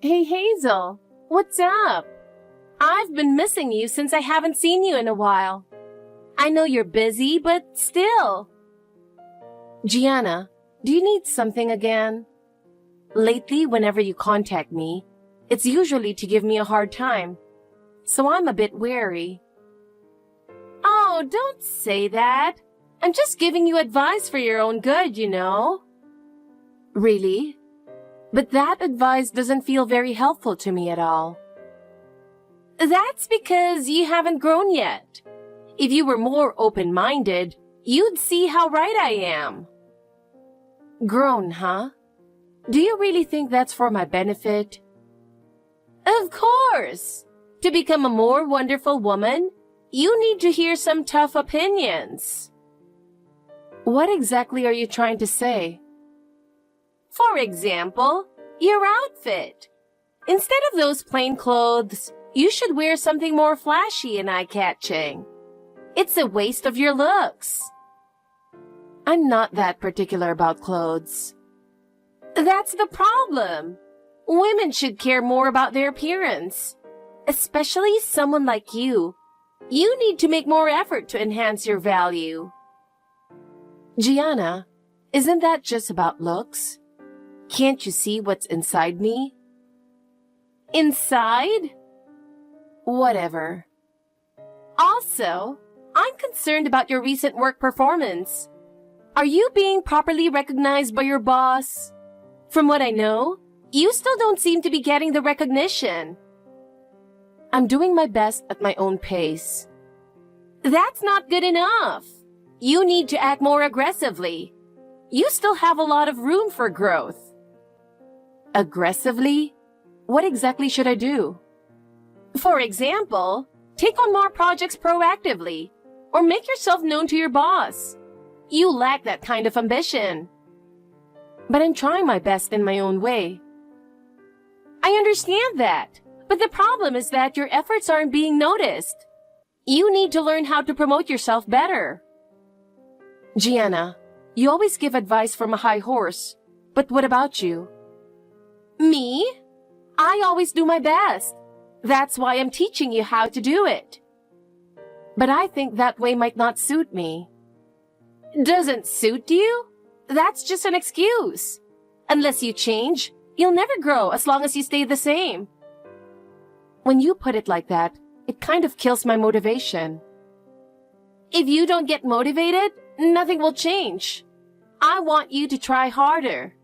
Hey Hazel, what's up? I've been missing you since I haven't seen you in a while. I know you're busy, but still. Gianna, do you need something again? Lately, whenever you contact me, it's usually to give me a hard time, so I'm a bit wary. Oh, don't say that. I'm just giving you advice for your own good, you know. Really? But that advice doesn't feel very helpful to me at all. That's because you haven't grown yet. If you were more open-minded, you'd see how right I am. Grown, huh? Do you really think that's for my benefit? Of course! To become a more wonderful woman, you need to hear some tough opinions. What exactly are you trying to say? For example, your outfit. Instead of those plain clothes, you should wear something more flashy and eye-catching. It's a waste of your looks. I'm not that particular about clothes. That's the problem. Women should care more about their appearance. Especially someone like you. You need to make more effort to enhance your value. Gianna, isn't that just about looks? Can't you see what's inside me? Inside? Whatever. Also, I'm concerned about your recent work performance. Are you being properly recognized by your boss? From what I know, you still don't seem to be getting the recognition. I'm doing my best at my own pace. That's not good enough. You need to act more aggressively. You still have a lot of room for growth. Aggressively? What exactly should I do? For example, take on more projects proactively, or make yourself known to your boss. You lack that kind of ambition. But I'm trying my best in my own way. I understand that, but the problem is that your efforts aren't being noticed. You need to learn how to promote yourself better. Gianna, you always give advice from a high horse, but what about you? Me? I always do my best. That's why I'm teaching you how to do it. But I think that way might not suit me. Doesn't suit you? That's just an excuse. Unless you change, you'll never grow as long as you stay the same. When you put it like that, it kind of kills my motivation. If you don't get motivated, nothing will change. I want you to try harder.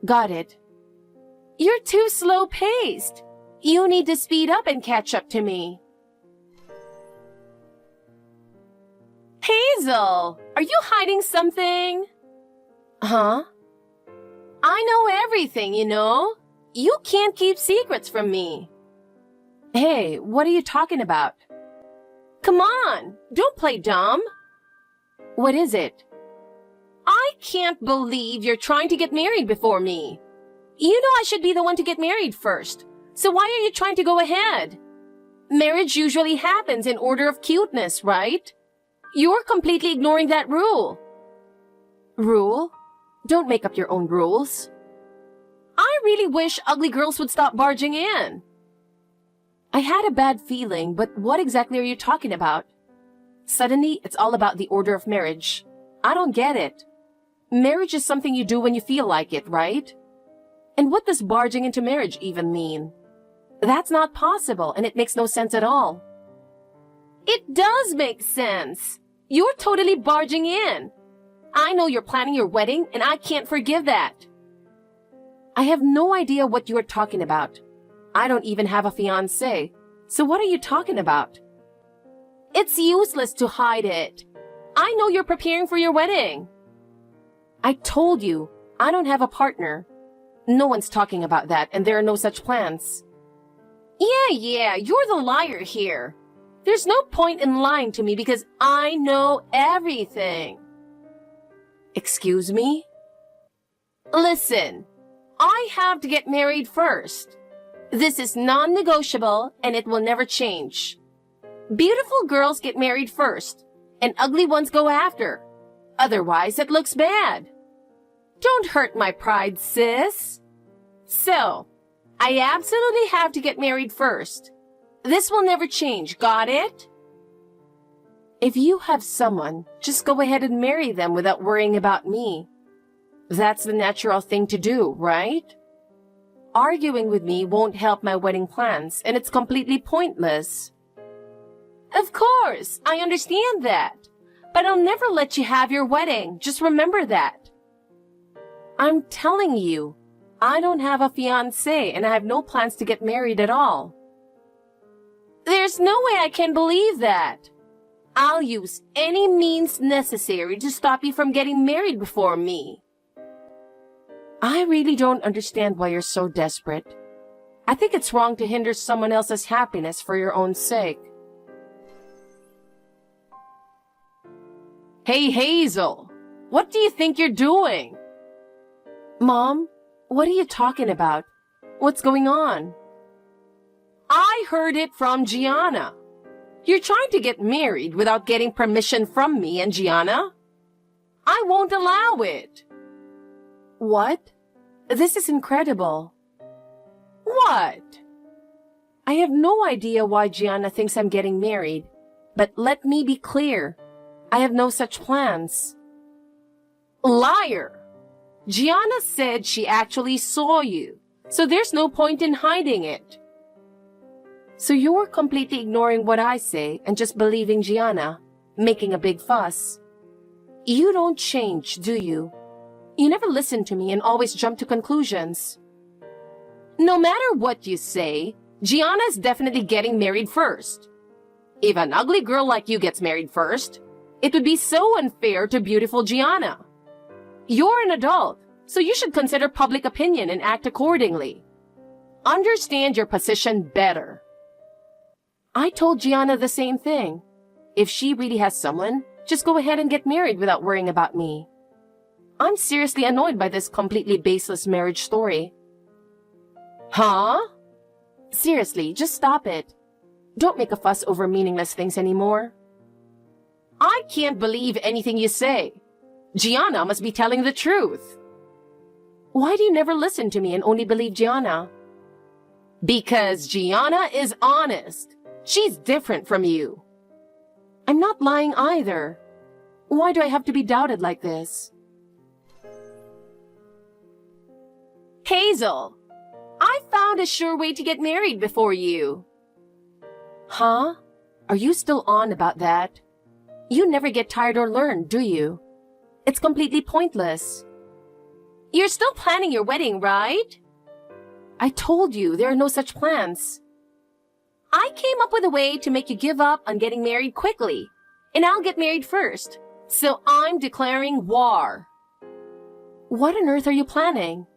Got it. You're too slow-paced. You need to speed up and catch up to me. Hazel, are you hiding something? Huh? I know everything, you know. You can't keep secrets from me. Hey, what are you talking about? Come on, don't play dumb. What is it? I can't believe you're trying to get married before me. You know I should be the one to get married first, so why are you trying to go ahead? Marriage usually happens in order of cuteness, right? You're completely ignoring that rule. Rule? Don't make up your own rules. I really wish ugly girls would stop barging in. I had a bad feeling, but what exactly are you talking about? Suddenly, it's all about the order of marriage. I don't get it. Marriage is something you do when you feel like it, right? And what does barging into marriage even mean? That's not possible, and it makes no sense at all. It does make sense. You're totally barging in. I know you're planning your wedding, and I can't forgive that. I have no idea what you're talking about. I don't even have a fiancé. So what are you talking about? It's useless to hide it. I know you're preparing for your wedding. I told you, I don't have a partner. No one's talking about that, and there are no such plans. Yeah, you're the liar here. There's no point in lying to me because I know everything. Excuse me? Listen, I have to get married first. This is non-negotiable, and it will never change. Beautiful girls get married first, and ugly ones go after. Otherwise, it looks bad. Don't hurt my pride, sis. So, I absolutely have to get married first. This will never change, got it? If you have someone, just go ahead and marry them without worrying about me. That's the natural thing to do, right? Arguing with me won't help my wedding plans, and it's completely pointless. Of course, I understand that. But I'll never let you have your wedding. Just remember that. I'm telling you, I don't have a fiancé and I have no plans to get married at all. There's no way I can believe that. I'll use any means necessary to stop you from getting married before me. I really don't understand why you're so desperate. I think it's wrong to hinder someone else's happiness for your own sake. Hey, Hazel, what do you think you're doing? Mom, what are you talking about? What's going on? I heard it from Gianna. You're trying to get married without getting permission from me and Gianna? I won't allow it. What? This is incredible. What? I have no idea why Gianna thinks I'm getting married, but let me be clear. I have no such plans. Liar! Gianna said she actually saw you, so there's no point in hiding it. So you're completely ignoring what I say and just believing Gianna, making a big fuss. You don't change, do you? You never listen to me and always jump to conclusions. No matter what you say, Gianna's definitely getting married first. If an ugly girl like you gets married first, it would be so unfair to beautiful Gianna. You're an adult, so you should consider public opinion and act accordingly. Understand your position better. I told Gianna the same thing. If she really has someone, just go ahead and get married without worrying about me. I'm seriously annoyed by this completely baseless marriage story. Huh? Seriously, just stop it. Don't make a fuss over meaningless things anymore. I can't believe anything you say. Gianna must be telling the truth. Why do you never listen to me and only believe Gianna? Because Gianna is honest. She's different from you. I'm not lying either. Why do I have to be doubted like this? Hazel, I found a sure way to get married before you. Huh? Are you still on about that? You never get tired or learn, do you? It's completely pointless. You're still planning your wedding, right? I told you there are no such plans. I came up with a way to make you give up on getting married quickly, and I'll get married first. So I'm declaring war. What on earth are you planning?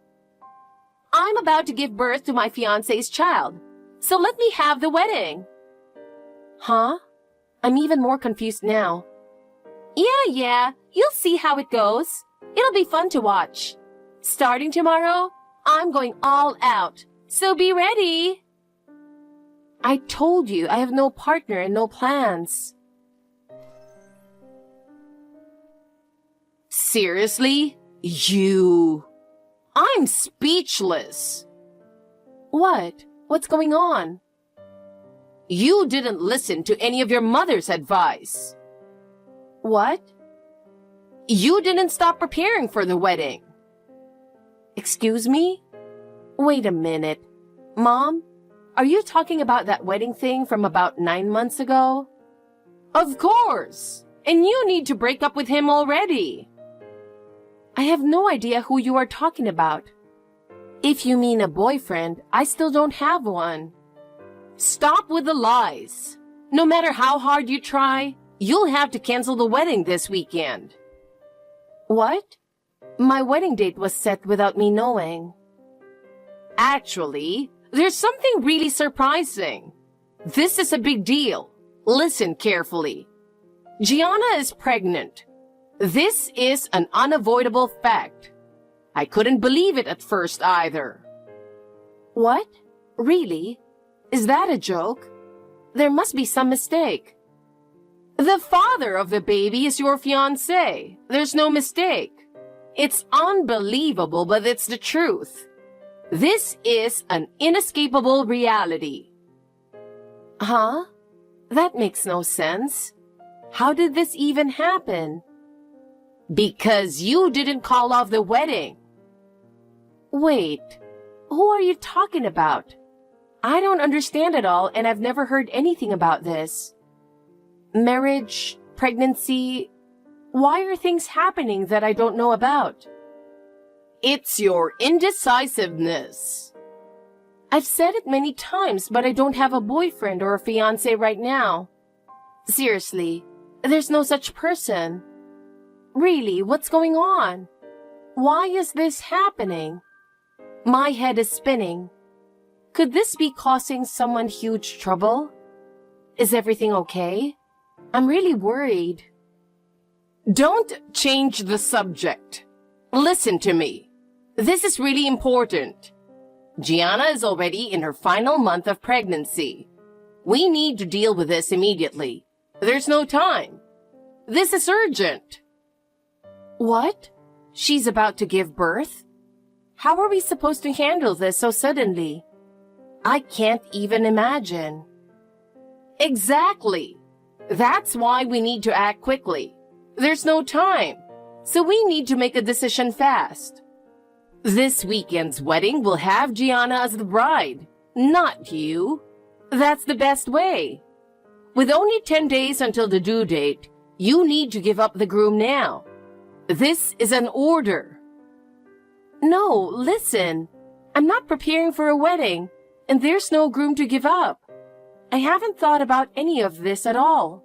I'm about to give birth to my fiancé's child, so let me have the wedding. Huh? I'm even more confused now. Yeah, you'll see how it goes. It'll be fun to watch. Starting tomorrow, I'm going all out, so be ready. I told you I have no partner and no plans. Seriously? You? I'm speechless. What? What's going on? You didn't listen to any of your mother's advice. What? You didn't stop preparing for the wedding. Excuse me? Wait a minute. Mom, are you talking about that wedding thing from about 9 months ago? Of course. And you need to break up with him already. I have no idea who you are talking about. If you mean a boyfriend, I still don't have one. Stop with the lies. No matter how hard you try, you'll have to cancel the wedding this weekend. What? My wedding date was set without me knowing. Actually, there's something really surprising. This is a big deal. Listen carefully. Gianna is pregnant. This is an unavoidable fact. I couldn't believe it at first either. What? Really? Is that a joke? There must be some mistake. The father of the baby is your fiancé. There's no mistake. It's unbelievable, but it's the truth. This is an inescapable reality. Huh? That makes no sense. How did this even happen? Because you didn't call off the wedding. Wait, who are you talking about? I don't understand at all, and I've never heard anything about this. Marriage, pregnancy, why are things happening that I don't know about? It's your indecisiveness. I've said it many times, but I don't have a boyfriend or a fiancé right now. Seriously, there's no such person. Really, what's going on? Why is this happening? My head is spinning. Could this be causing someone huge trouble? Is everything okay? I'm really worried. Don't change the subject. Listen to me. This is really important. Gianna is already in her final month of pregnancy. We need to deal with this immediately. There's no time. This is urgent. What? She's about to give birth? How are we supposed to handle this so suddenly? I can't even imagine. Exactly. That's why we need to act quickly. There's no time, so we need to make a decision fast. This weekend's wedding will have Gianna as the bride, not you. That's the best way. With only 10 days until the due date, you need to give up the groom now. This is an order. No, listen. I'm not preparing for a wedding, and there's no groom to give up. I haven't thought about any of this at all.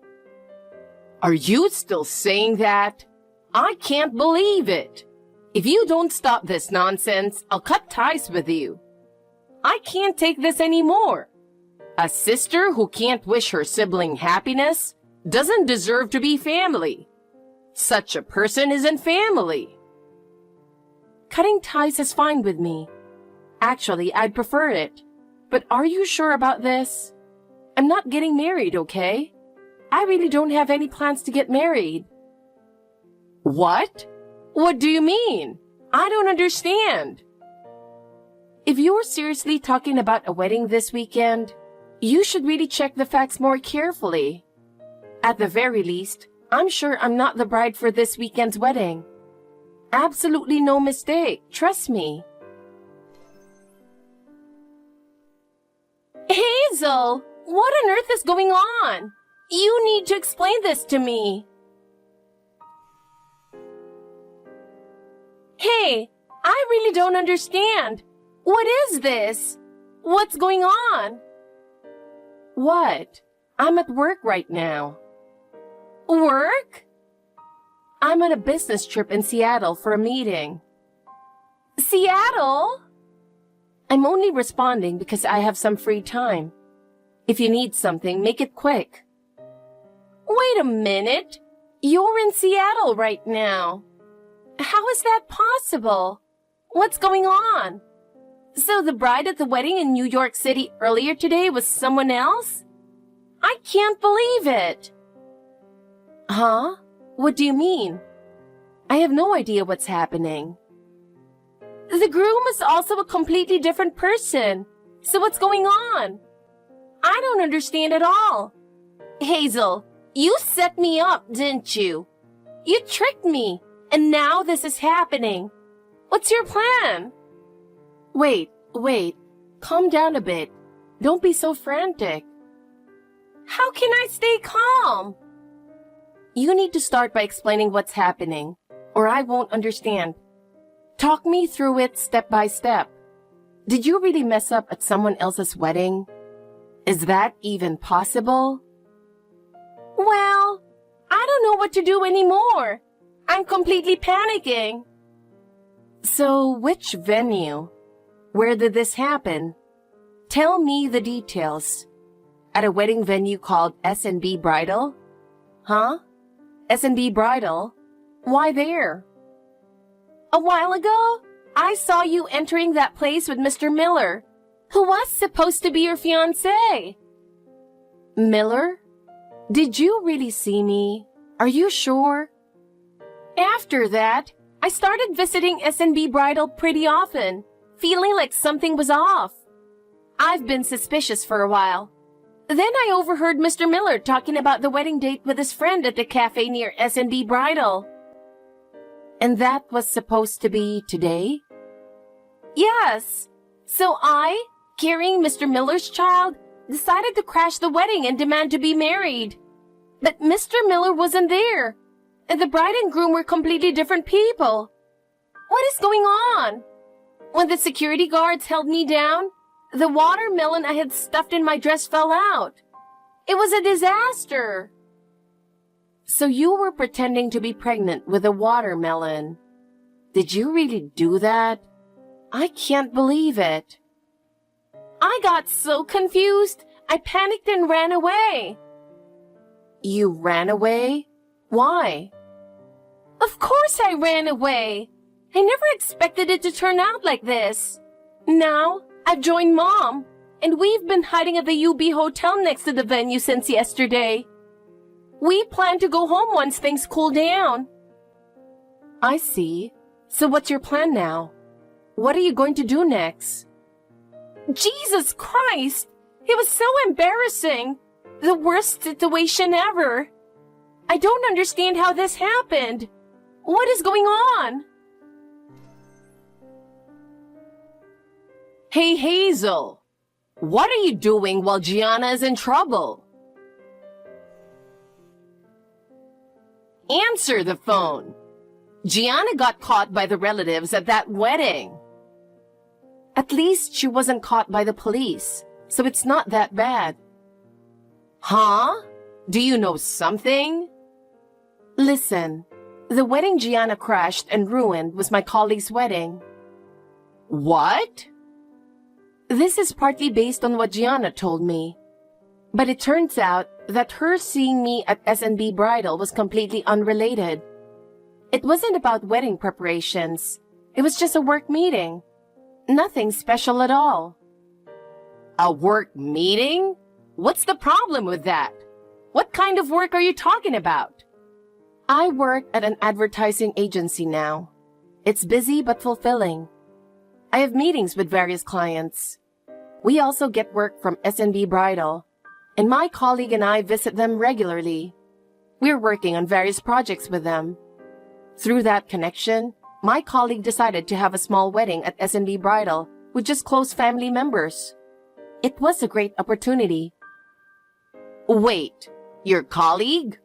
Are you still saying that? I can't believe it. If you don't stop this nonsense, I'll cut ties with you. I can't take this anymore. A sister who can't wish her sibling happiness doesn't deserve to be family. Such a person isn't family. Cutting ties is fine with me. Actually, I'd prefer it. But are you sure about this? I'm not getting married, okay? I really don't have any plans to get married. What? What do you mean? I don't understand. If you're seriously talking about a wedding this weekend, you should really check the facts more carefully. At the very least, I'm sure I'm not the bride for this weekend's wedding. Absolutely no mistake, trust me. Hazel, what on earth is going on? You need to explain this to me. Hey, I really don't understand. What is this? What's going on? What? I'm at work right now. Work? I'm on a business trip in Seattle for a meeting. Seattle? I'm only responding because I have some free time. If you need something, make it quick. Wait a minute. You're in Seattle right now. How is that possible? What's going on? So the bride at the wedding in New York City earlier today was someone else? I can't believe it. Huh? What do you mean? I have no idea what's happening. The groom is also a completely different person. So what's going on? I don't understand at all. Hazel, you set me up, didn't you? You tricked me, and now this is happening. What's your plan? Wait. Calm down a bit. Don't be so frantic. How can I stay calm? You need to start by explaining what's happening, or I won't understand. Talk me through it step by step. Did you really mess up at someone else's wedding? Is that even possible? Well, I don't know what to do anymore. I'm completely panicking. So, which venue? Where did this happen? Tell me the details. At a wedding venue called S&B Bridal? Huh? S&B Bridal? Why there? A while ago, I saw you entering that place with Mr. Miller, who was supposed to be your fiancé. Miller? Did you really see me? Are you sure? After that, I started visiting S&B Bridal pretty often, feeling like something was off. I've been suspicious for a while. Then I overheard Mr. Miller talking about the wedding date with his friend at the cafe near S&B Bridal. And that was supposed to be today? Yes. So I, carrying Mr. Miller's child, decided to crash the wedding and demand to be married. But Mr. Miller wasn't there, and the bride and groom were completely different people. What is going on? When the security guards held me down, the watermelon I had stuffed in my dress fell out. It was a disaster. So you were pretending to be pregnant with a watermelon. Did you really do that? I can't believe it. I got so confused, I panicked and ran away. You ran away? Why? Of course I ran away. I never expected it to turn out like this. Now, I've joined Mom, and we've been hiding at the UB Hotel next to the venue since yesterday. We plan to go home once things cool down. I see. So what's your plan now? What are you going to do next? Jesus Christ! It was so embarrassing. The worst situation ever. I don't understand how this happened. What is going on? Hey, Hazel. What are you doing while Gianna is in trouble? Answer the phone. Gianna got caught by the relatives at that wedding. At least she wasn't caught by the police, so it's not that bad. Huh? Do you know something? Listen, the wedding Gianna crashed and ruined was my colleague's wedding. What? This is partly based on what Gianna told me. But it turns out that her seeing me at S&B Bridal was completely unrelated. It wasn't about wedding preparations. It was just a work meeting. Nothing special at all. A work meeting? What's the problem with that? What kind of work are you talking about? I work at an advertising agency now. It's busy but fulfilling. I have meetings with various clients. We also get work from S&B Bridal, and my colleague and I visit them regularly. We're working on various projects with them. Through that connection, my colleague decided to have a small wedding at S&B Bridal with just close family members. It was a great opportunity. Wait, your colleague?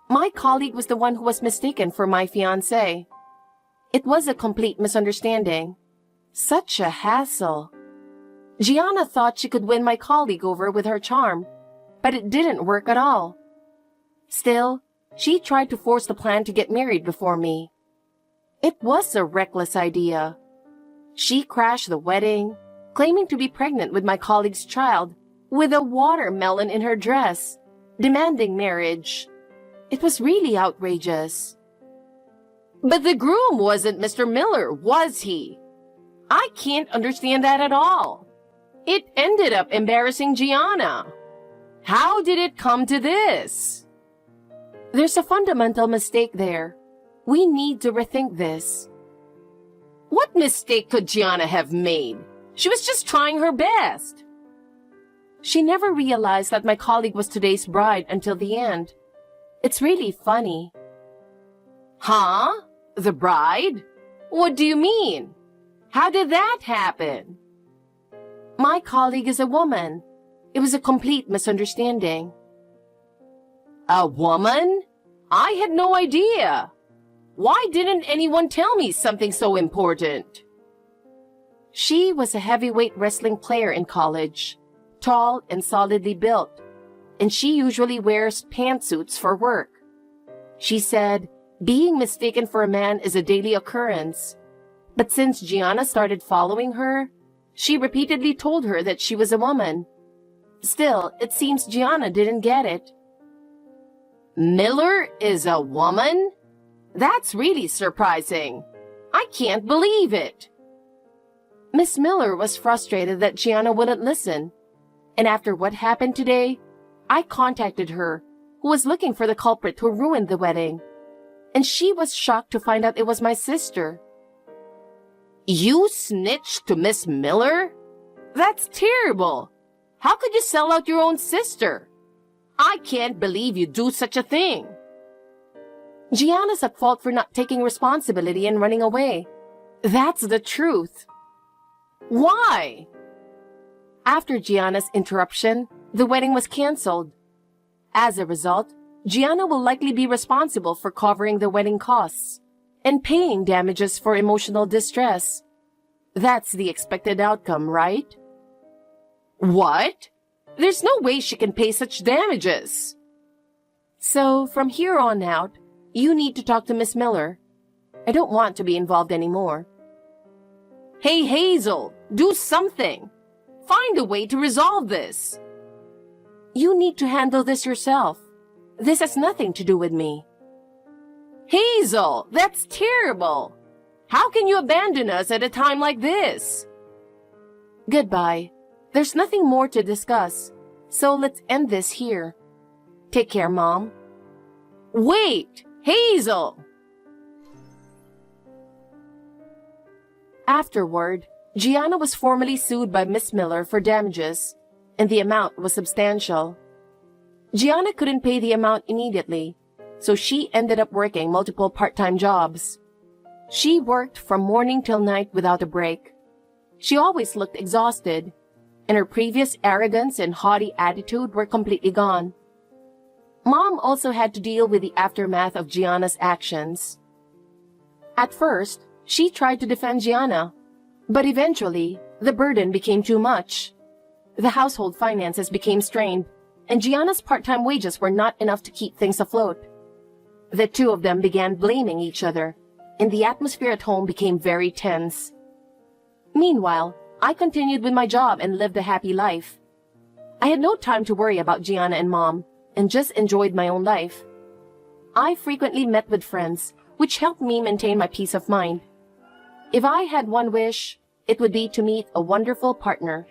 My colleague was the one who was mistaken for my fiancé. It was a complete misunderstanding. Such a hassle. Gianna thought she could win my colleague over with her charm, but it didn't work at all. Still, she tried to force the plan to get married before me. It was a reckless idea. She crashed the wedding, claiming to be pregnant with my colleague's child, with a watermelon in her dress, demanding marriage. It was really outrageous. But the groom wasn't Mr. Miller, was he? I can't understand that at all. It ended up embarrassing Gianna. How did it come to this? There's a fundamental mistake there. We need to rethink this. What mistake could Gianna have made? She was just trying her best. She never realized that my colleague was today's bride until the end. It's really funny. Huh? The bride? What do you mean? How did that happen? My colleague is a woman. It was a complete misunderstanding. A woman? I had no idea. Why didn't anyone tell me something so important? She was a heavyweight wrestling player in college, tall and solidly built, and she usually wears pantsuits for work. She said, being mistaken for a man is a daily occurrence. But since Gianna started following her, she repeatedly told her that she was a woman. Still, it seems Gianna didn't get it. Miller is a woman? That's really surprising. I can't believe it. Miss Miller was frustrated that Gianna wouldn't listen. And after what happened today, I contacted her, who was looking for the culprit who ruined the wedding. And she was shocked to find out it was my sister. You snitched to Miss Miller? That's terrible. How could you sell out your own sister? I can't believe you do such a thing. Gianna's at fault for not taking responsibility and running away. That's the truth. Why? After Gianna's interruption, the wedding was canceled. As a result, Gianna will likely be responsible for covering the wedding costs and paying damages for emotional distress. That's the expected outcome, right? What? There's no way she can pay such damages. So, from here on out, you need to talk to Miss Miller. I don't want to be involved anymore. Hey, Hazel, do something. Find a way to resolve this. You need to handle this yourself. This has nothing to do with me. Hazel, that's terrible. How can you abandon us at a time like this? Goodbye. There's nothing more to discuss, so let's end this here. Take care, Mom. Wait, Hazel! Afterward, Gianna was formally sued by Miss Miller for damages, and the amount was substantial. Gianna couldn't pay the amount immediately, so she ended up working multiple part-time jobs. She worked from morning till night without a break. She always looked exhausted, and her previous arrogance and haughty attitude were completely gone. Mom also had to deal with the aftermath of Gianna's actions. At first, she tried to defend Gianna, but eventually, the burden became too much. The household finances became strained, and Gianna's part-time wages were not enough to keep things afloat. The two of them began blaming each other, and the atmosphere at home became very tense. Meanwhile, I continued with my job and lived a happy life. I had no time to worry about Gianna and Mom, and just enjoyed my own life. I frequently met with friends, which helped me maintain my peace of mind. If I had one wish, it would be to meet a wonderful partner